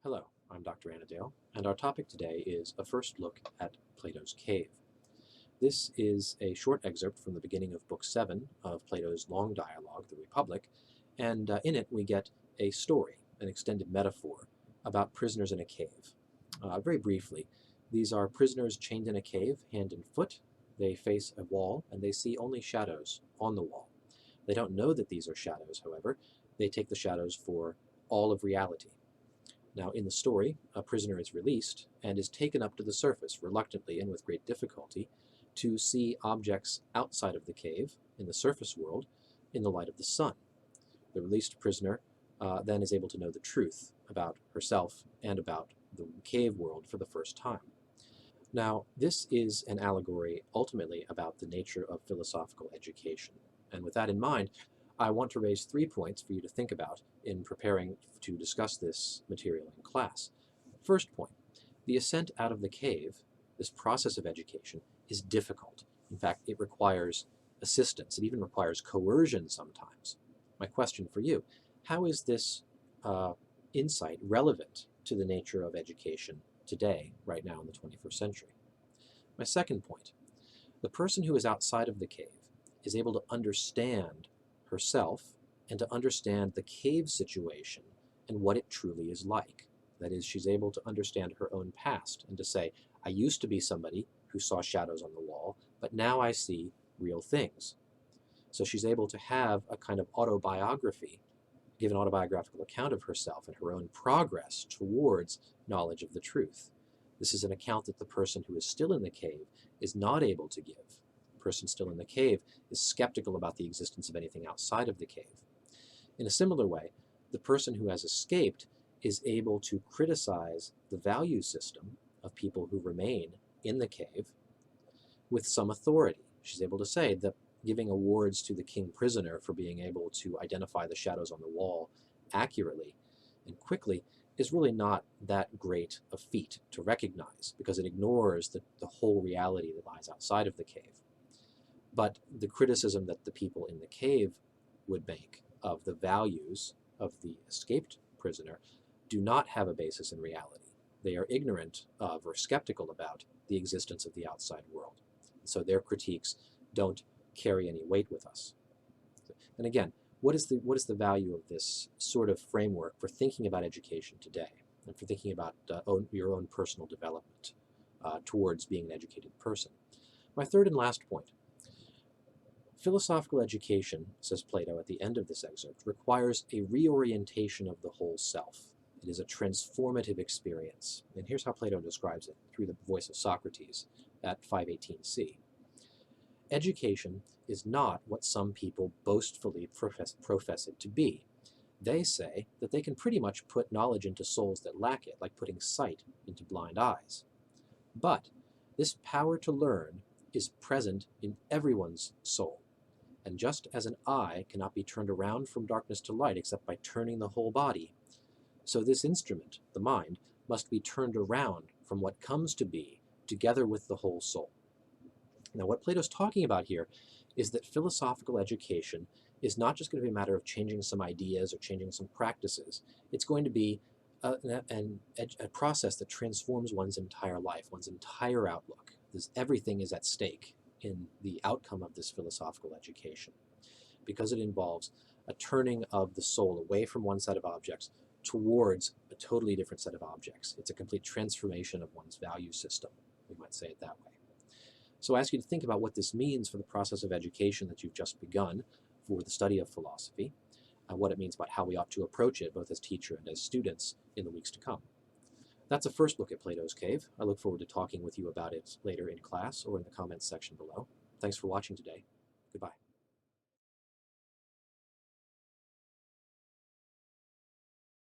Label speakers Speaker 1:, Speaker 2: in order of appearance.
Speaker 1: Hello, I'm Dr. Annadale, and our topic today is a first look at Plato's Cave. This is a short excerpt from the beginning of Book 7 of Plato's long dialogue, The Republic, and in it we get a story, an extended metaphor, about prisoners in a cave. Very briefly, these are prisoners chained in a cave, hand and foot. They face a wall, and they see only shadows on the wall. They don't know that these are shadows, however. They take the shadows for all of reality. Now, in the story, a prisoner is released and is taken up to the surface, reluctantly and with great difficulty, to see objects outside of the cave, in the surface world, in the light of the sun. The released prisoner then is able to know the truth about herself and about the cave world for the first time. Now, this is an allegory ultimately about the nature of philosophical education. And with that in mind, I want to raise 3 points for you to think about in preparing to discuss this material in class. First point, the ascent out of the cave, this process of education, is difficult. In fact, it requires assistance. It even requires coercion sometimes. My question for you, how is this insight relevant to the nature of education today, right now in the 21st century? My second point, the person who is outside of the cave is able to understand herself and to understand the cave situation and what it truly is like. That is, she's able to understand her own past and to say, I used to be somebody who saw shadows on the wall, but now I see real things. So she's able to have a kind of autobiography, give an autobiographical account of herself and her own progress towards knowledge of the truth. This is an account that the person who is still in the cave is not able to give. The person still in the cave is skeptical about the existence of anything outside of the cave. In a similar way, the person who has escaped is able to criticize the value system of people who remain in the cave with some authority. She's able to say that giving awards to the king prisoner for being able to identify the shadows on the wall accurately and quickly is really not that great a feat to recognize, because it ignores the whole reality that lies outside of the cave. But the criticism that the people in the cave would make of the values of the escaped prisoner do not have a basis in reality. They are ignorant of or skeptical about the existence of the outside world. So their critiques don't carry any weight with us. And again, what is the value of this sort of framework for thinking about education today and for thinking about your own personal development towards being an educated person? My third and last point. Philosophical education, says Plato at the end of this excerpt, requires a reorientation of the whole self. It is a transformative experience. And here's how Plato describes it through the voice of Socrates at 518c. Education is not what some people boastfully profess it to be. They say that they can pretty much put knowledge into souls that lack it, like putting sight into blind eyes. But this power to learn is present in everyone's soul. And just as an eye cannot be turned around from darkness to light except by turning the whole body, so this instrument, the mind, must be turned around from what comes to be together with the whole soul. Now, what Plato's talking about here is that philosophical education is not just going to be a matter of changing some ideas or changing some practices. It's going to be a process that transforms one's entire life, one's entire outlook. Everything is at stake in the outcome of this philosophical education, because it involves a turning of the soul away from one set of objects towards a totally different set of objects. It's a complete transformation of one's value system, we might say it that way. So I ask you to think about what this means for the process of education that you've just begun for the study of philosophy, what it means about how we ought to approach it, both as teacher and as students, in the weeks to come. That's a first look at Plato's Cave. I look forward to talking with you about it later in class or in the comments section below. Thanks for watching today. Goodbye.